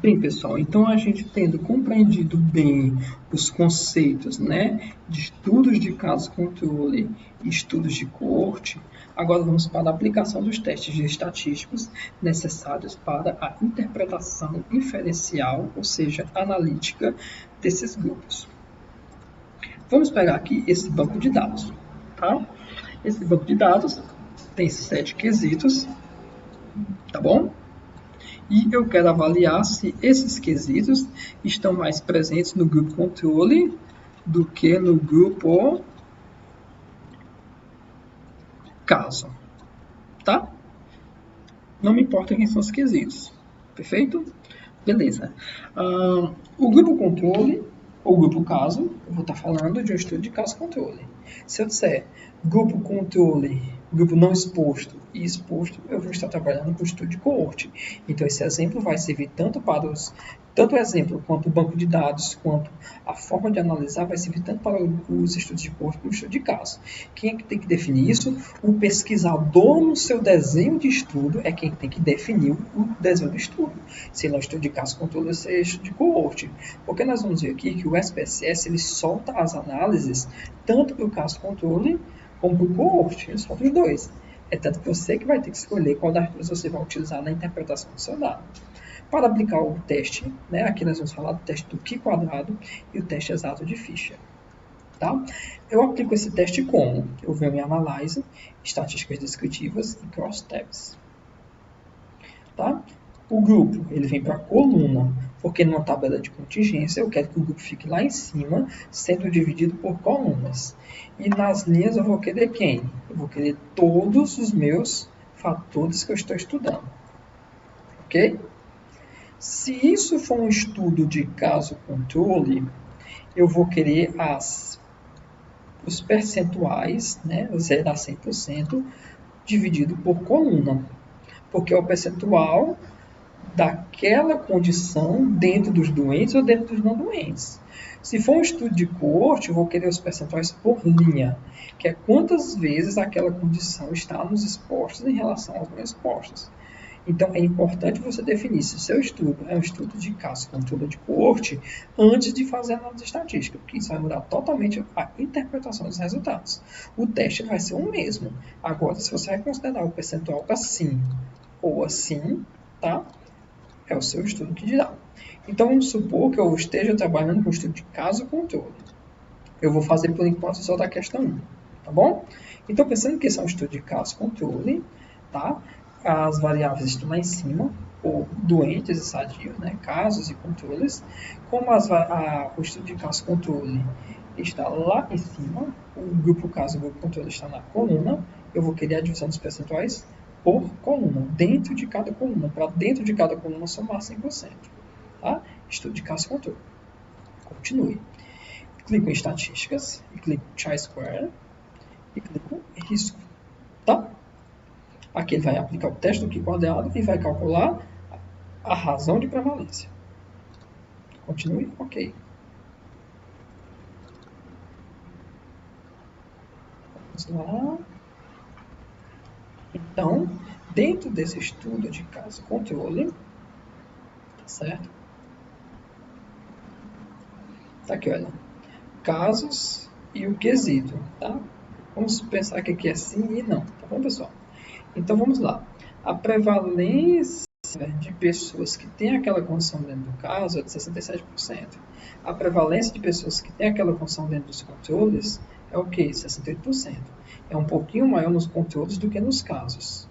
Bem, pessoal, então a gente tendo compreendido bem os conceitos, né, de estudos de caso-controle e estudos de coorte, agora vamos para a aplicação dos testes estatísticos necessários para a interpretação inferencial, ou seja, analítica desses grupos. Vamos pegar aqui esse banco de dados, tá? Esse banco de dados tem 7 quesitos, tá bom? E eu quero avaliar se esses quesitos estão mais presentes no grupo controle do que no grupo caso, tá? Não me importa quem são os quesitos, perfeito? Beleza. O grupo controle, ou grupo caso, eu vou estar falando de um estudo de caso-controle. Se eu disser grupo controle, grupo não exposto e exposto, eu vou estar trabalhando com estudo de coorte. Então, esse exemplo vai servir tanto o exemplo quanto o banco de dados, quanto a forma de analisar, vai servir tanto para os estudos de coorte como o estudo de caso. Quem é que tem que definir isso? O pesquisador no seu desenho de estudo é quem tem que definir o desenho do estudo. Se não é estudo de caso-controle, se é estudo de coorte. Porque nós vamos ver aqui que o SPSS ele solta as análises tanto para o caso-controle como para o coorte. Ele solta os dois. É tanto que você que vai ter que escolher qual das duas você vai utilizar na interpretação do seu dado. Para aplicar o teste, né, aqui nós vamos falar do teste do Q² e o teste exato de Fisher. Tá? Eu aplico esse teste como? Eu venho em Analyze, Estatísticas Descritivas e Crosstabs. Tá? O grupo ele vem para a coluna, porque numa tabela de contingência eu quero que o grupo fique lá em cima, sendo dividido por colunas. E nas linhas eu vou querer quem? Eu vou querer todos os meus fatores que eu estou estudando. Ok? Se isso for um estudo de caso-controle, eu vou querer os percentuais, né, 0 a 100%, dividido por coluna, porque é o percentual daquela condição dentro dos doentes ou dentro dos não doentes. Se for um estudo de coorte, eu vou querer os percentuais por linha, que é quantas vezes aquela condição está nos expostos em relação aos não expostos. Então, é importante você definir se o seu estudo é um estudo de caso-controle de coorte antes de fazer a análise estatística, porque isso vai mudar totalmente a interpretação dos resultados. O teste vai ser o mesmo. Agora, se você vai considerar o percentual assim ou assim, tá? É o seu estudo que dirá. Então, vamos supor que eu esteja trabalhando com estudo de caso-controle. Eu vou fazer, por enquanto, só da questão 1, tá bom? Então, pensando que esse é um estudo de caso-controle, tá? As variáveis estão lá em cima, ou doentes e sadios, né? Casos e controles. Como o estudo de caso-controle está lá em cima, o grupo caso e o grupo controle está na coluna, eu vou querer a divisão dos percentuais por coluna, dentro de cada coluna, para dentro de cada coluna somar 100%. Tá? Estudo de caso-controle. Continue. Clico em estatísticas, e clico em chi-square, e clico em risco. Tá? Aqui ele vai aplicar o teste do Q² e vai calcular a razão de prevalência. Continue, ok. Vamos lá. Então, dentro desse estudo de caso-controle, tá certo? Tá aqui, olha. Casos e o quesito, tá? Vamos pensar que aqui é sim e não, tá bom, pessoal? Então, vamos lá. A prevalência de pessoas que têm aquela condição dentro do caso é de 67%. A prevalência de pessoas que têm aquela condição dentro dos controles é o quê? 68%. É um pouquinho maior nos controles do que nos casos.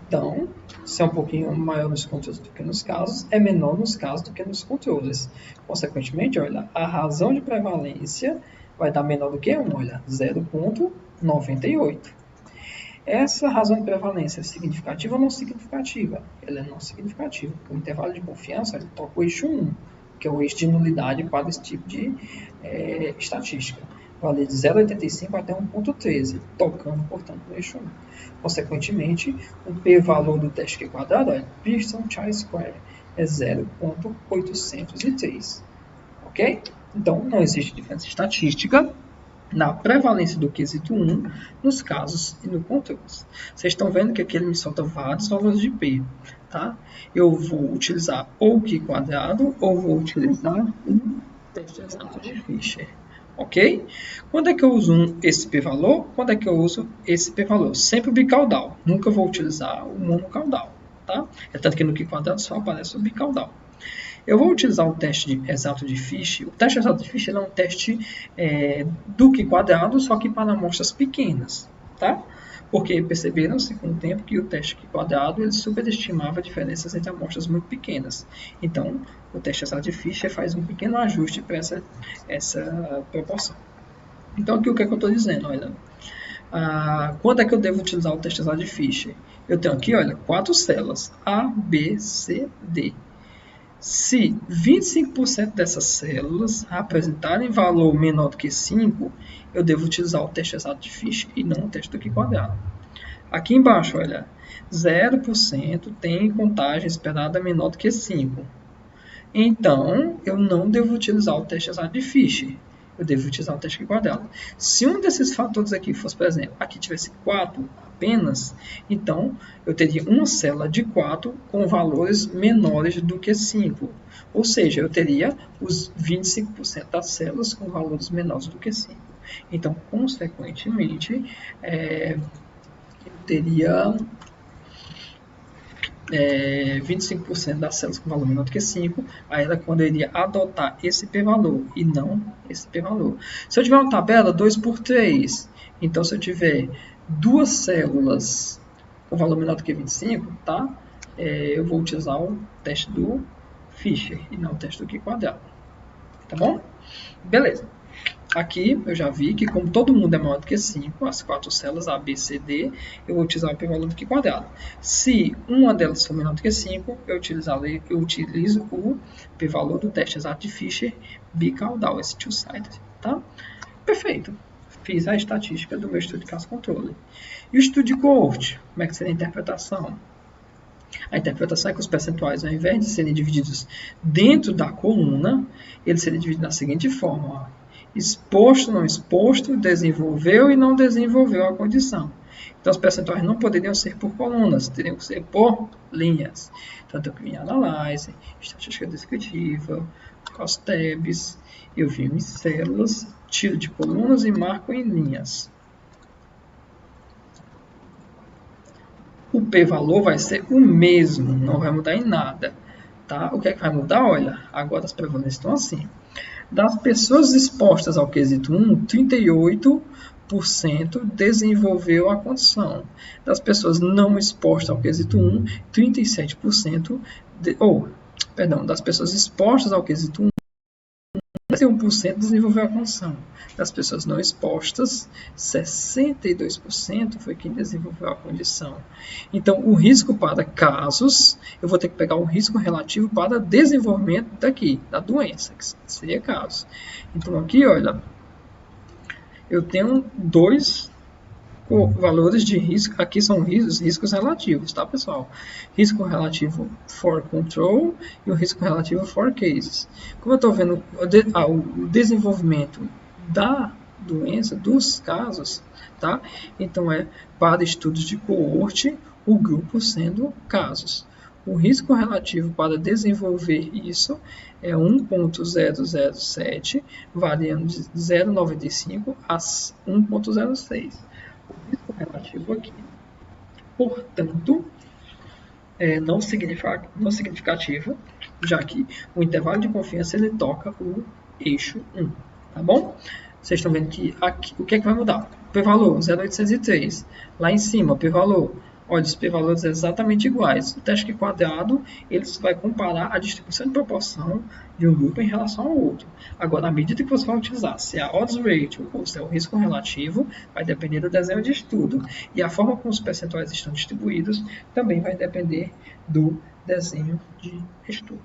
Então, se é um pouquinho maior nos controles do que nos casos, é menor nos casos do que nos controles. Consequentemente, olha, a razão de prevalência vai dar menor do que 1, olha, 0,98. Essa razão de prevalência é significativa ou não significativa? Ela é não significativa, porque o intervalo de confiança ele toca o eixo 1, que é o eixo de nulidade para esse tipo de estatística. Valer de 0,85 até 1,13, tocando, portanto, no eixo 1. Consequentemente, o p-valor do teste Q² é Pearson chi-square, é 0,803. Ok? Então, não existe diferença estatística na prevalência do quesito 1, nos casos e no controles. Vocês estão vendo que aqui ele me solta vários valores de P, tá? Eu vou utilizar ou Q quadrado, ou vou utilizar um teste exato de Fisher, ok? Quando é que eu uso esse P-valor? Quando é que eu uso esse P-valor? Sempre o bicaudal, nunca vou utilizar o monocaudal, tá? É tanto que no Q quadrado só aparece o bicaudal. Eu vou utilizar o teste exato de Fisher. O teste exato de Fisher é um teste do Q quadrado, só que para amostras pequenas, tá? Porque perceberam-se com o tempo que o teste Q quadrado ele superestimava diferenças entre amostras muito pequenas. Então, o teste exato de Fisher faz um pequeno ajuste para essa proporção. Então, aqui o que é que eu estou dizendo? Olha, quando é que eu devo utilizar o teste exato de Fisher? Eu tenho aqui, olha, 4 células, A, B, C, D. Se 25% dessas células apresentarem valor menor do que 5, eu devo utilizar o teste exato de Fisher e não o teste do Q quadrado. Aqui embaixo, olha, 0% tem contagem esperada menor do que 5. Então, eu não devo utilizar o teste exato de Fisher. Eu devo utilizar o teste Q quadrado. Se um desses fatores aqui fosse, por exemplo, aqui tivesse 4 apenas, então eu teria uma célula de 4 com valores menores do que 5. Ou seja, eu teria os 25% das células com valores menores do que 5. Então, consequentemente, eu teria 25% das células com valor menor do que 5, aí era quando eu iria adotar esse p-valor e não esse p-valor. Se eu tiver uma tabela 2 por 3, então se eu tiver 2 células com valor menor do que 25, tá? Eu vou utilizar o teste do Fisher e não o teste do Q quadrado. Tá bom? Beleza. Aqui eu já vi que como todo mundo é maior do que 5, as 4 células A, B, C, D, eu vou utilizar o p-valor do Q quadrado. Se uma delas for menor do que 5, eu utilizo o p-valor do teste exato de Fisher bicaudal, esse two-sided, tá? Perfeito. Fiz a estatística do meu estudo de caso controle. E o estudo de coorte? Como é que seria a interpretação? A interpretação é que os percentuais, ao invés de serem divididos dentro da coluna, eles seriam divididos da seguinte forma, ó. Exposto, não exposto, desenvolveu e não desenvolveu a condição. Então, os percentuais não poderiam ser por colunas, teriam que ser por linhas. Então, eu vim em Analyze, Estatística Descritiva, COSTEBS, eu vim em Células, tiro de colunas e marco em linhas. O p-valor vai ser o mesmo, não vai mudar em nada. Tá? O que é que vai mudar? Olha, agora as prevalências estão assim. Das pessoas expostas ao quesito 1, 38% desenvolveu a condição. Das pessoas não expostas ao quesito 1, 37%, das pessoas expostas ao quesito 1, 31% desenvolveu a condição. Das pessoas não expostas, 62% foi quem desenvolveu a condição. Então, o risco para casos, eu vou ter que pegar o risco relativo para desenvolvimento da doença, que seria casos. Então, aqui, olha, eu tenho 2 valores de risco, aqui são riscos relativos, tá, pessoal? Risco relativo for control e o risco relativo for cases. Como eu estou vendo o desenvolvimento da doença, dos casos, tá? Então, para estudos de coorte, o grupo sendo casos. O risco relativo para desenvolver isso é 1.007, variando de 0,95 a 1.06. O risco relativo aqui, portanto, é não significativo, já que o intervalo de confiança ele toca o eixo 1, tá bom? Vocês estão vendo que aqui, o que é que vai mudar? P-valor 0,803, lá em cima, P-valor. Olha, os p-valores são exatamente iguais. O teste Q quadrado, ele vai comparar a distribuição de proporção de um grupo em relação ao outro. Agora, à medida que você vai utilizar, se é a odds ratio ou se é o risco relativo, vai depender do desenho de estudo. E a forma como os percentuais estão distribuídos também vai depender do desenho de estudo.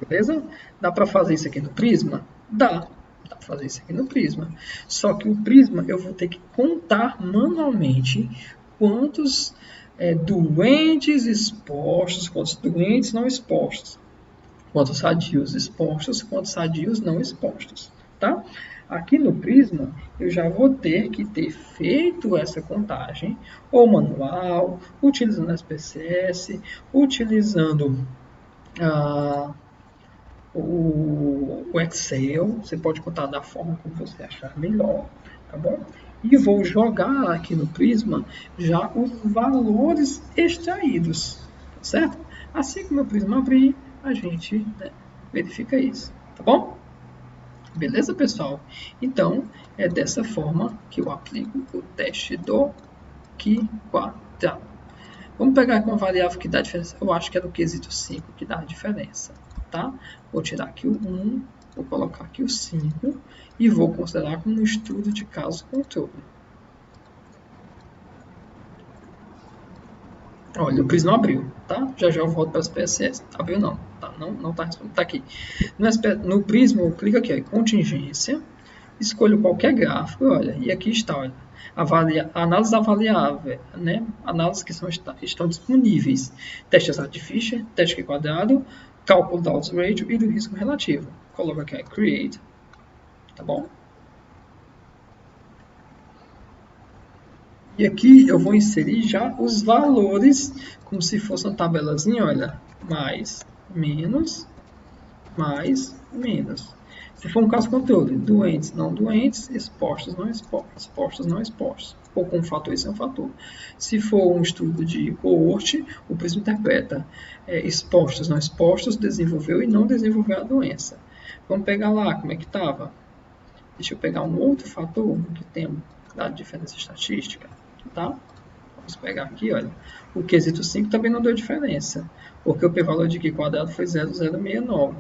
Beleza? Dá para fazer isso aqui no Prisma? Dá. Dá para fazer isso aqui no Prisma. Só que o Prisma eu vou ter que contar manualmente quantos doentes expostos, quantos doentes não expostos, quantos sadios expostos, quantos sadios não expostos, tá? Aqui no Prisma, eu já vou ter que ter feito essa contagem, ou manual, utilizando SPSS, utilizando o Excel. Você pode contar da forma como você achar melhor, tá bom? E vou jogar aqui no Prisma já os valores extraídos, tá certo? Assim que o meu Prisma abrir, a gente verifica isso, tá bom? Beleza, pessoal? Então, é dessa forma que eu aplico o teste do que quadrado. Vamos pegar aqui uma variável que dá diferença. Eu acho que é do quesito 5 que dá a diferença, tá? Vou tirar aqui o 1, vou colocar aqui o 5 e vou considerar como estudo de caso controle. Olha, o Prisma abriu, tá? Já já eu volto para as PSS. Abriu não, tá? Não tá respondendo. Tá aqui. No Prisma, eu clico aqui, ó, contingência, escolho qualquer gráfico, olha, e aqui está, olha, a análise da variável, né? Análises que estão disponíveis. Teste exato de Fisher, teste quadrado, cálculo da odds ratio e do risco relativo. Coloco aqui, create, tá bom? E aqui eu vou inserir já os valores, como se fosse uma tabelazinha, olha, mais, menos, mais, menos. Se for um caso controle, doentes, não doentes, expostos, não expostos, não expostos. Ou com fator e sem fator. Se for um estudo de coorte, o Prisma interpreta expostos, não expostos, desenvolveu e não desenvolveu a doença. Vamos pegar lá como é que estava. Deixa eu pegar um outro fator que tem dado diferença estatística. Tá? Vamos pegar aqui, olha. O quesito 5 também não deu diferença, porque o p-valor de Q quadrado foi 0,069.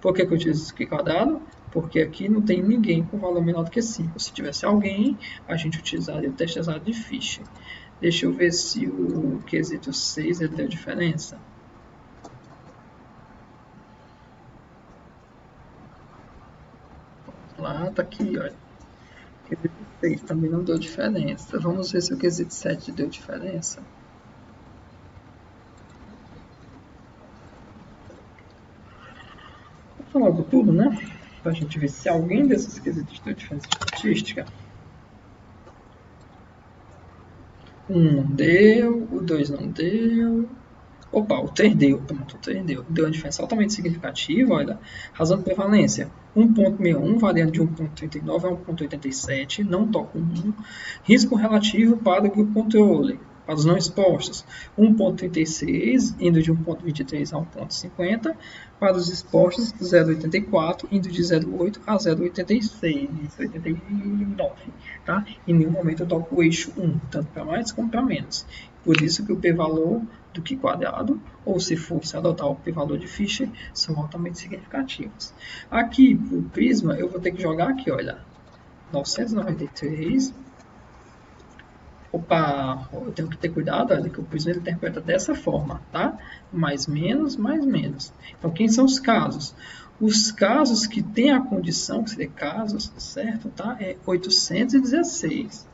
Por que eu utilizo esse Q quadrado? Porque aqui não tem ninguém com valor menor do que 5. Se tivesse alguém, a gente utilizaria o teste exato de Fisher. Deixa eu ver se o quesito 6 ele deu diferença. Lá, tá aqui, olha. O quesito 6 também não deu diferença. Vamos ver se o quesito 7 deu diferença. Vou falar logo tudo, né? Para a gente ver se alguém desses quesitos deu diferença estatística. O 1 não deu, o 2 não deu. Opa, o 3 deu. Pronto, o 3 deu. Deu uma diferença altamente significativa. Olha, razão de prevalência: 1,61, variando de 1,39 a 1,87. Não toca o 1. Risco relativo para o grupo controle, para os não expostos: 1,36, indo de 1,23 a 1,50. Para os expostos, 0,84, indo de 0,8 a 0,86, 89. Tá? Em nenhum momento eu toco o eixo 1, tanto para mais como para menos. Por isso que o p-valor do Q quadrado, ou se fosse adotar o p-valor de Fisher, são altamente significativos. Aqui, para o Prisma, eu vou ter que jogar aqui, olha, 993. Opa, eu tenho que ter cuidado, olha, que o Prisma ele interpreta dessa forma, tá? Mais menos, mais menos. Então, quem são os casos? Os casos que têm a condição, que seria casos, certo? Tá? É 816.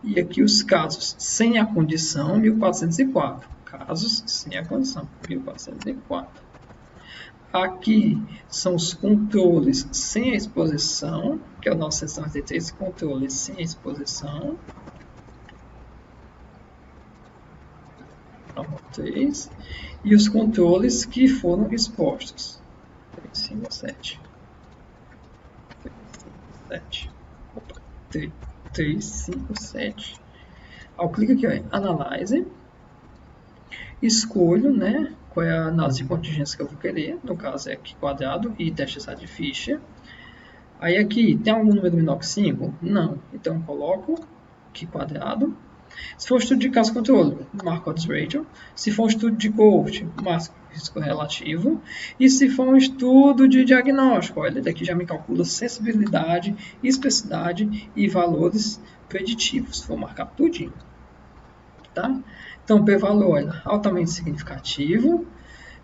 E aqui os casos sem a condição, 1404. Casos sem a condição, 1404. Aqui são os controles sem a exposição, que é o nosso 693, controles sem a exposição. 3. E os controles que foram expostos. 357. 357. Opa, 357. Ao clique aqui, ó, Analyze. Escolho, né, qual é a análise de contingência que eu vou querer. No caso é Q quadrado e teste exato de Fisher. Aí aqui, tem algum número menor que 5? Não. Então eu coloco Q quadrado. Se for um estudo de caso controle, marco odds ratio. Se for um estudo de coorte, marco risco relativo. E se for um estudo de diagnóstico, olha, daqui já me calcula sensibilidade, especificidade e valores preditivos. Vou marcar tudinho. Tá? Então, p-valor, olha, altamente significativo.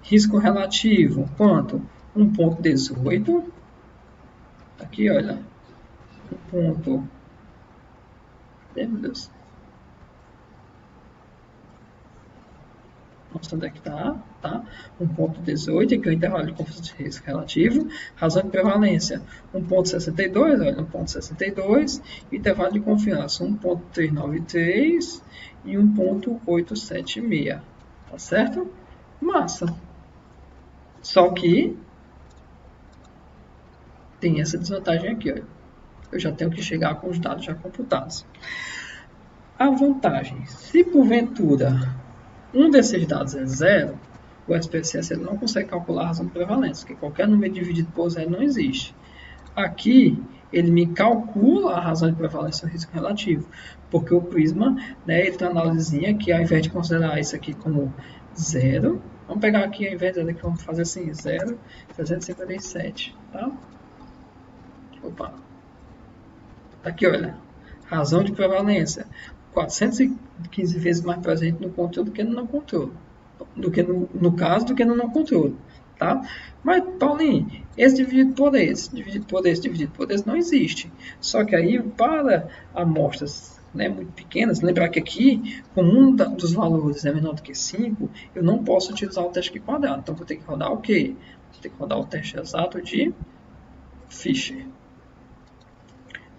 Risco relativo, quanto? 1,18. Aqui, olha, 1. Meu Deus. Mostra onde é que está, tá? 1.18, que é o intervalo de confiança de risco relativo. Razão de prevalência, 1.62, olha, 1.62. Intervalo de confiança, 1.393 e 1.876. Tá certo? Massa. Só que tem essa desvantagem aqui, olha. Eu já tenho que chegar com os dados já computados. A vantagem, se porventura um desses dados é zero, o SPSS ele não consegue calcular a razão de prevalência, porque qualquer número dividido por zero não existe. Aqui, ele me calcula a razão de prevalência do risco relativo, porque o Prisma, né, ele tem uma análisezinha que, ao invés de considerar isso aqui como zero, vamos pegar aqui, ao invés daqui, vamos fazer assim, 0,357, tá? Opa. Aqui, olha, razão de prevalência, 415 vezes mais presente no controle do que no não controle. Do que no caso, do que no não controle. Tá? Mas, Paulinho, esse dividido por esse, dividido por esse, dividido por esse, não existe. Só que aí, para amostras, né, muito pequenas, lembrar que aqui, como um dos valores é menor do que 5, eu não posso utilizar o teste quadrado. Então, vou ter que rodar o quê? Vou ter que rodar o teste exato de Fisher.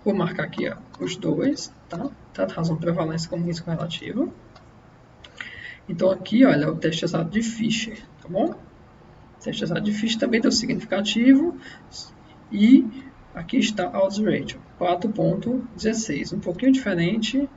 Vou marcar aqui, ó, os dois, tá? Tanto razão de prevalência como risco relativo. Então, aqui, olha, é o teste exato de Fisher, tá bom? O teste exato de Fisher também deu significativo. E aqui está a odds ratio, 4.16. Um pouquinho diferente.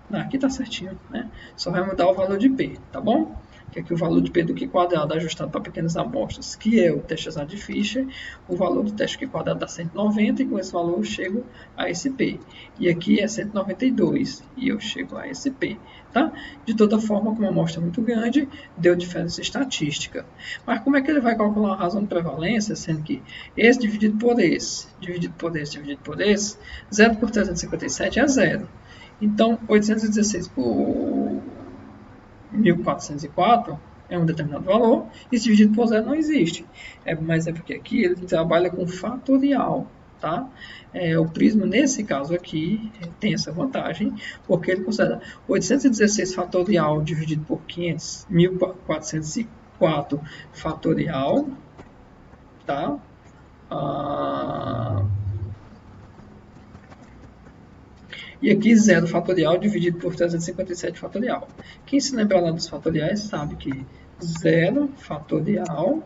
Não, aqui está certinho, né? Só vai mudar o valor de P, tá bom? Que aqui o valor de P do Q quadrado ajustado para pequenas amostras, que é o teste exato de Fisher, o valor do teste Q quadrado dá 190 e com esse valor eu chego a esse P. E aqui é 192 e eu chego a esse P, tá? De toda forma, como a amostra é muito grande, deu diferença estatística. Mas como é que ele vai calcular a razão de prevalência, sendo que esse dividido por esse, dividido por esse, dividido por esse, 0 por 357 é 0. Então, 816 por 1404 é um determinado valor, e se dividido por zero não existe. Mas é porque aqui ele trabalha com fatorial. Tá? O Prisma, nesse caso aqui, tem essa vantagem, porque ele considera 816 fatorial dividido por 1404 fatorial, tá? E aqui 0 fatorial dividido por 357 fatorial. Quem se lembrar lá dos fatoriais sabe que 0 fatorial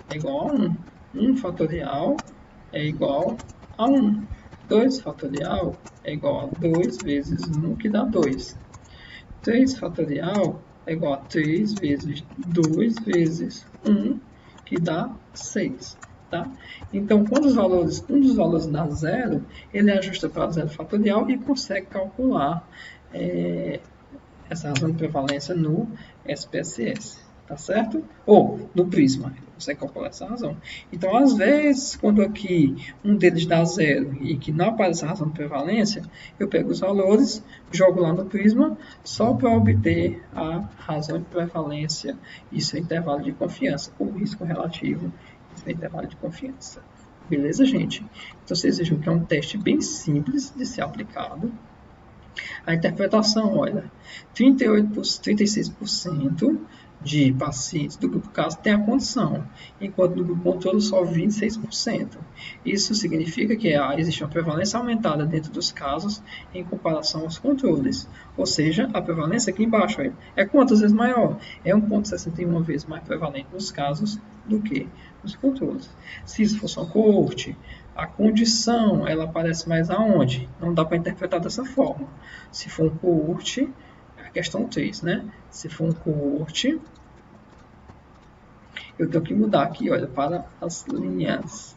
é igual a 1. 1 fatorial é igual a 1. 2 fatorial é igual a 2 vezes 1, que dá 2. 3 fatorial é igual a 3 vezes 2 vezes 1, que dá 6. Tá? Então, quando um dos valores dá zero, ele ajusta para zero fatorial e consegue calcular essa razão de prevalência no SPSS. Tá certo? Ou no Prisma, ele consegue calcular essa razão. Então, às vezes, quando aqui um deles dá zero e que não aparece a razão de prevalência, eu pego os valores, jogo lá no Prisma, só para obter a razão de prevalência. Isso é intervalo de confiança, ou risco relativo. Isso é intervalo de confiança. Beleza, gente? Então, vocês vejam que é um teste bem simples de ser aplicado. A interpretação, olha, 36% de pacientes do grupo caso tem a condição, enquanto no grupo controle só 26%. Isso significa que existe uma prevalência aumentada dentro dos casos em comparação aos controles. Ou seja, a prevalência aqui embaixo é quantas vezes maior? É 1,61 vezes mais prevalente nos casos do que nos controles. Se isso fosse uma coorte, a condição ela aparece mais aonde? Não dá para interpretar dessa forma. Se for um coorte, a questão 3, né? Se for um coorte, eu tenho que mudar aqui, olha, para as linhas.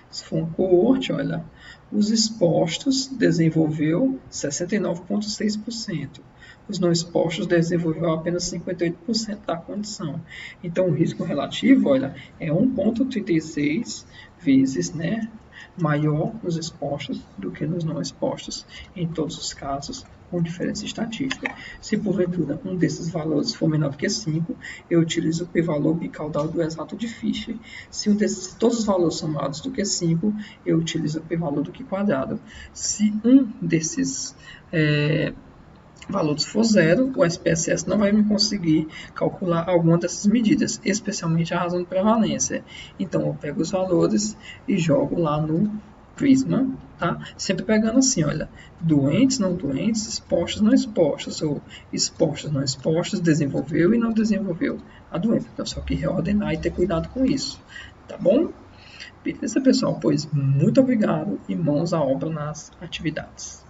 Se for um coorte, olha, os expostos desenvolveu 69,6%. Os não expostos desenvolveu apenas 58% da condição. Então, o risco relativo, olha, é 1,36 vezes, né, maior nos expostos do que nos não expostos, em todos os casos, com diferença estatística. Se porventura um desses valores for menor do que 5, eu utilizo o p-valor bicaudal do exato de Fisher. Se todos os valores são maiores do que 5, eu utilizo o p-valor do Q quadrado. Se um desses valor for zero, o SPSS não vai me conseguir calcular alguma dessas medidas, especialmente a razão de prevalência. Então, eu pego os valores e jogo lá no Prisma, tá? Sempre pegando assim, olha, doentes, não doentes, expostos, não expostos, ou expostos, não expostos, desenvolveu e não desenvolveu a doença. Então, só que reordenar e ter cuidado com isso, tá bom? Beleza, pessoal? Pois muito obrigado e mãos à obra nas atividades.